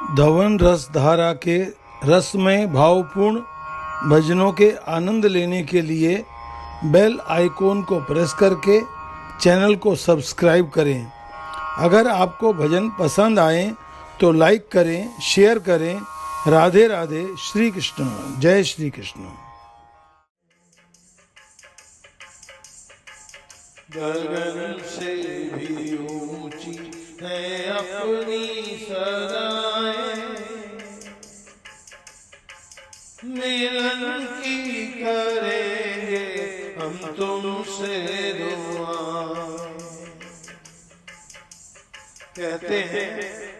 धवन रस धारा के रसमय भावपूर्ण भजनों के आनंद लेने के लिए बेल आइकॉन को प्रेस करके चैनल को सब्सक्राइब करें। अगर आपको भजन पसंद आए तो लाइक करें, शेयर करें। राधे राधे, श्री कृष्ण, जय श्री कृष्ण। गगन से भी ऊंची है अपनी सदाएं, मिलन की करेंगे हम तुमसे दुआएं। कहते हैं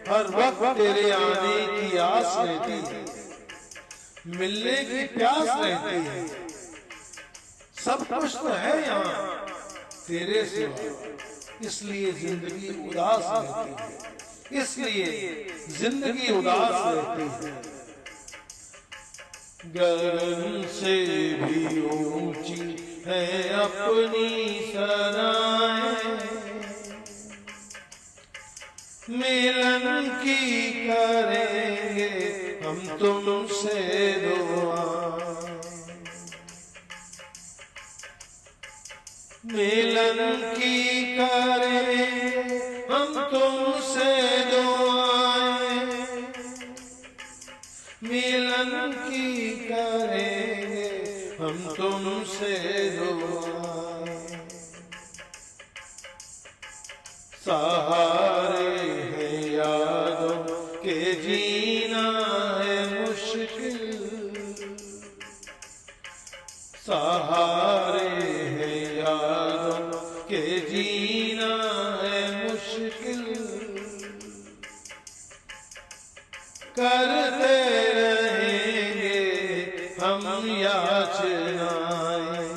हर वक्त तेरे आने की आस रहती है, मिलने की प्यास रहती है। सब कुछ तो है यहाँ तेरे सिवा, इसलिए जिंदगी उदास रहती है, इसलिए जिंदगी उदास रहती है। गगन से भी ऊंची है अपनी सदाएं, मिलन की करेंगे हम तुमसे दुआ। मिलन की करें हम तुमसे दुआएं, मिलन की करेंगे हम तुमसे दुआएं। सहारे हैं यादों के जीना है मुश्किल, सहारे के जीना है मुश्किल। करते रहेंगे हम याचनाएं,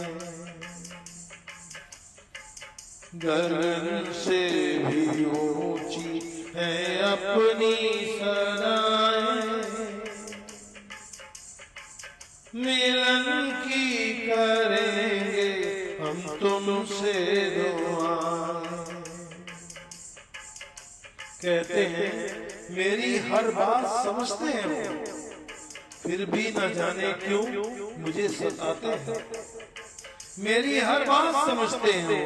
गगन से भी ऊंची है अपनी सदाएं, मिलन की करेंगे हम तुमसे दुआएं। कहते हैं मेरी हर बात समझते हैं वो, फिर भी न जाने क्यों मुझे सताते हैं। मेरी हर बात समझते हैं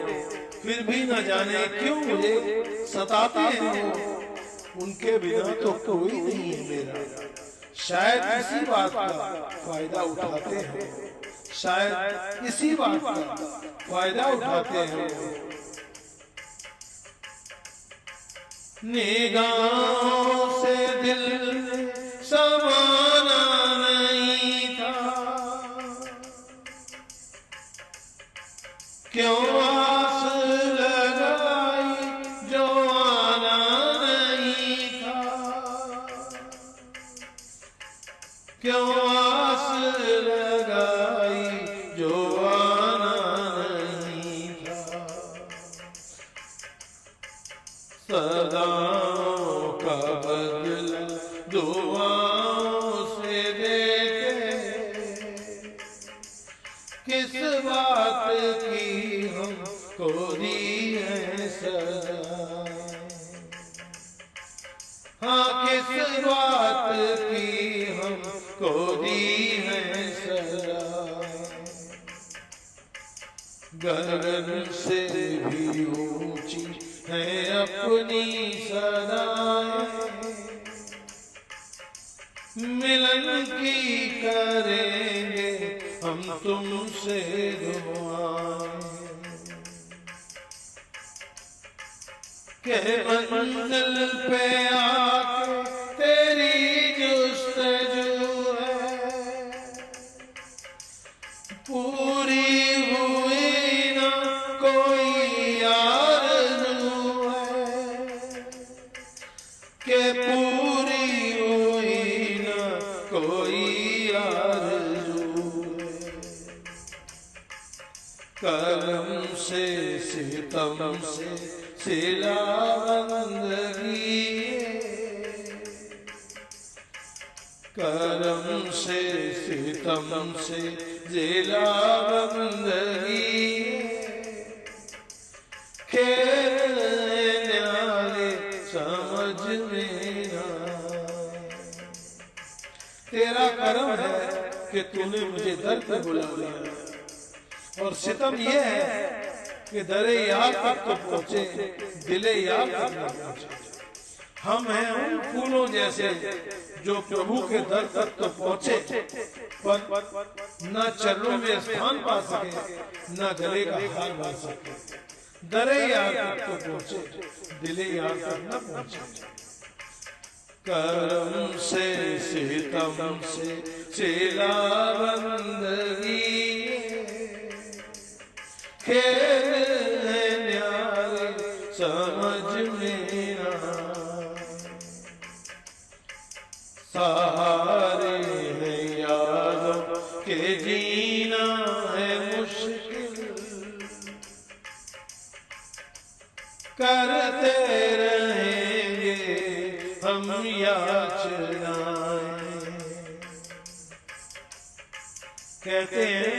फिर भी न जाने क्यों मुझे सताते हैं वो। उनके बिना तो कोई नहीं है मेरा, शायद इसी बात का फायदा उठाते हैं, शायद इसी बात का फायदा उठाते हैं। निगाहों से दिल समाना नहीं था, क्यों आस लगाई जो आना नहीं था, क्यों आस लगाई जो आना नहीं था। सदाओं का बदला दुआओं से देते, किस बात की हमको दी है सजा। हाँ, किस बात की हमको दी है सजा। गगन से भी ऊंची है अपनी सदाएं, मिलन की करेंगे हम तुमसे दुआएं। के मंजिल पे आके तेरी जुस्तजू है, पूरी हुई ना कोई आरज़ू है, के पूरी हुई ना कोई आरज़ू है। करम से सितम से सिला बंदगी, करम से सितम से जिला बंदगी। खेल न्यारे समझ में ना तेरा करम है कि तूने मुझे दर पे बुला लिया। और सितम ये है कि दरे यार तक तो पहुंचे, दिले यार तक न पहुंचे। हम हैं उन फूलों जैसे जो प्रभु के दर तक तो पहुंचे, पर न चरणों में स्थान पा सके, न गले का हार पा सके। दरे यार तक तो पहुंचे, दिले यार तक न पहुंचे। करम से सितम से चेला बंदगी, खेल है न्यारे समझ में ना। सहारे हैं यादों के जीना है मुश्किल, करते रहेंगे हम याचनाएं। कहते हैं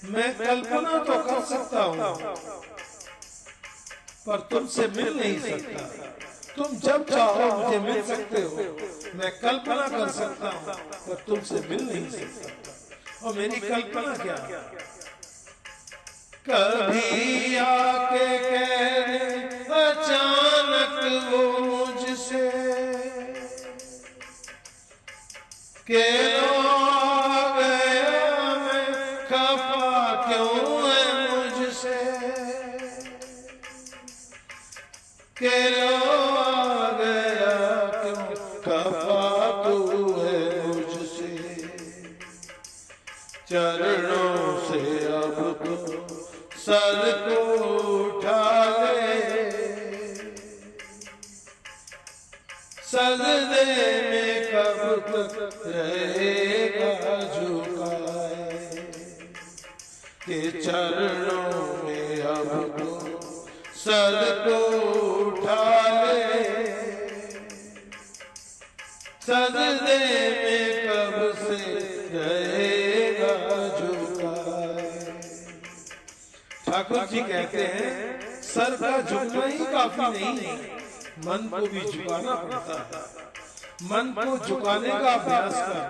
मैं कल्पना तो कर सकता हूँ पर तुमसे मिल नहीं सकता। तुम जब चाहो मुझे मिल सकते हो। मैं कल्पना कर सकता हूँ पर तुमसे मिल नहीं सकता। और मेरी कल्पना क्या, कभी आके कहने अचानक वो मुझसे के आ गया मैं, खफा क्यों है मुझसे, के आ गया क्यों खफा तू है मुझसे। चरणों से अब तो सर को उठा ले, सजदे में कब तक रहेगा झुकाए, के चरणों में अब तो सर को उठा ले, सजदे में कब से रहेगा झुकाए। ठाकुर जी कहते हैं सर का झुकना ही काफी नहीं, मन को भी झुकाना पड़ता है। मन को झुकाने का अभ्यास कर,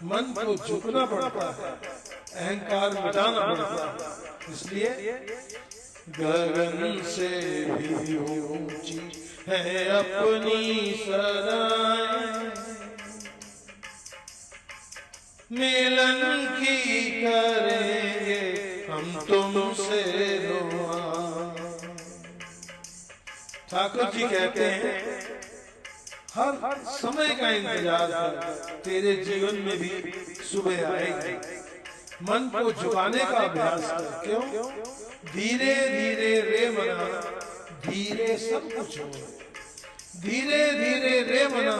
मन को झुकना पड़ता है, अहंकार मिटाना पड़ता है। इसलिए गगन से भी ऊंची है अपनी सराय, मिलन की करेंगे हम तुमसे दुआ। ठाकुर जी कहते हैं हर समय का इंतजार कर, तेरे जीवन में भी सुबह आएगी। मन को झुकाने का अभ्यास कर। क्यों? धीरे धीरे रे मना, धीरे सब कुछ हो। धीरे धीरे रे मना,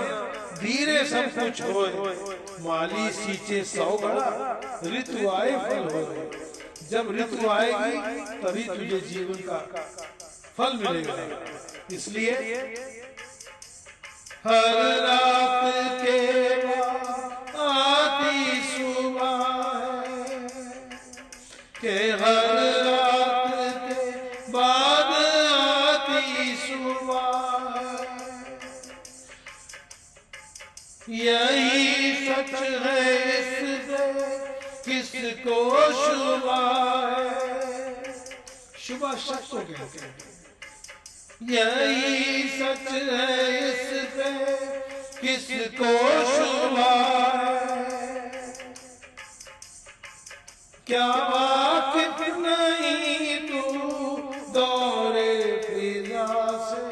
धीरे सब कुछ हो। माली सींचे 100 घड़ा, ऋतु आए फल हो। जब ऋतु आएगी तभी तुझे जीवन का फल मिलेगा। इसलिए हर रात के बाद आती सुबह है, के हर रात के बाद आती सुबह है। यही सच है इससे किसको शुबा है। शुबा सच को कहते हैं। यही सच है इस पे किसको शुबा है। क्या वाकिफ नहीं तू दौरे फिजा से,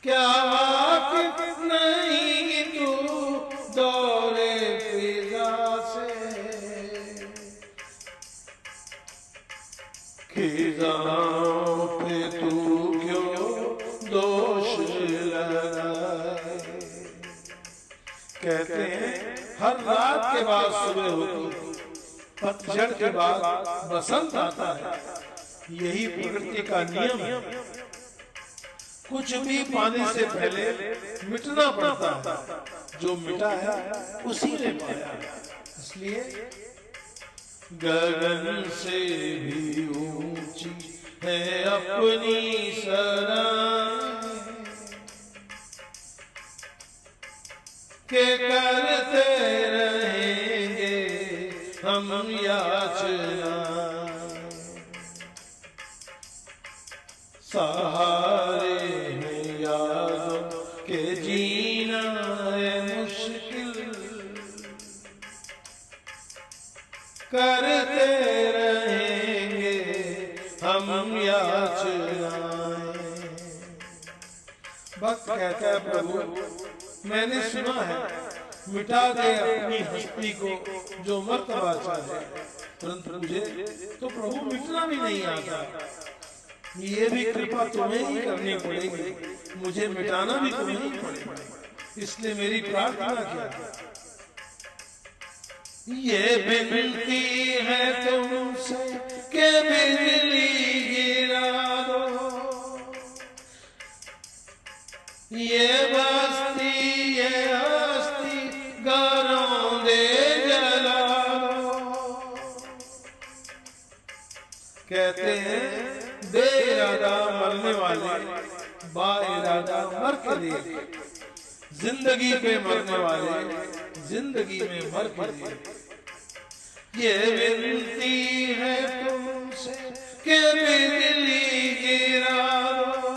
क्या वाकिफ नहीं तू दौरे फिजा से। खिजाओं पे तू क्यों दोष लगाए। कहते हैं हर रात के बाद सुबह होती, पतझड़ के बाद बसंत आता है। यही प्रकृति का नियम है। कुछ भी पाने से पहले मिटना पड़ता है। जो मिटा है उसी ने पाया है। इसलिए गगन से भी ऊंची है अपनी सराय, याचना, सहारे हैं यादों के जीना है मुश्किल, करते रहेंगे हम याचनाएं। भक्त कहता है प्रभु मैंने सुना है मिटा दे अपनी हस्ती को जो मर्तबा चाहे, परंतु मुझे तो प्रभु मिटना भी नहीं आता। ये भी कृपा तुम्हें ही करनी पड़ेगी, मुझे मिटाना भी तुम्हें ही पड़ेगा। इसलिए मेरी प्रार्थना क्या है, ये विनती है तुमसे कि बिजली गिरा दो, ये बस्ती ये हस्ती घरों दे जला दो। कहते हैं दे इरादा मरने वाले, बा इरादा मर के दे, जिंदगी पे मरने वाले जिंदगी में मर के दे। ये विनती है तुमसे कि बिजली गिरा दो,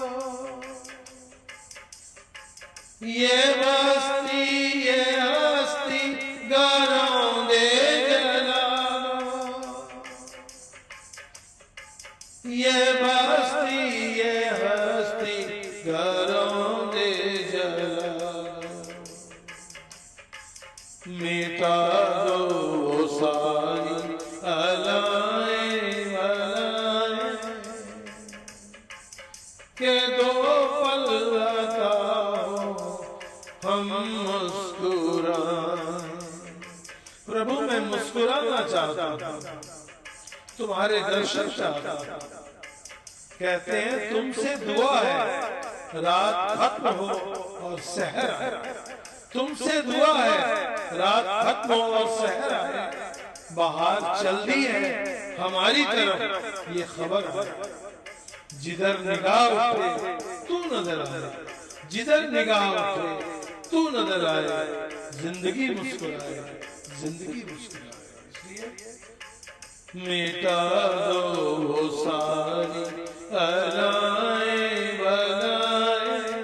ये बस्ती ये हस्ती घरों दे जला दो, ये बस्ती ये हस्ती घरों दे जला दो। मिटा दो वो सारी अलाएं बलाएं, के दो पल बताओ हम मुस्कुराएं। प्रभु मैं मुस्कुराना चाहता हूँ, तुम्हारे दर्शन चाहता हूँ। कहते हैं तुमसे दुआ है रात खत्म हो और सहर आए, तुमसे दुआ है रात खत्म हो और सहर आए। बाहर चल दी है हमारी तरफ ये खबर है, जिधर निगाह उठे तू नजर आए, जिधर निगाह उठे तू नजर आए, जिंदगी मुस्कुराए जिंदगी मुस्कुराए। इसलिए मिटा दो वो सारी अलाएं बलाएं,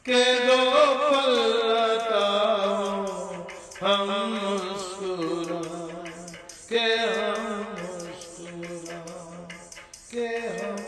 के दो पल बताओ हम मुस्कुराएं, के हम मुस्कुराएं, के हम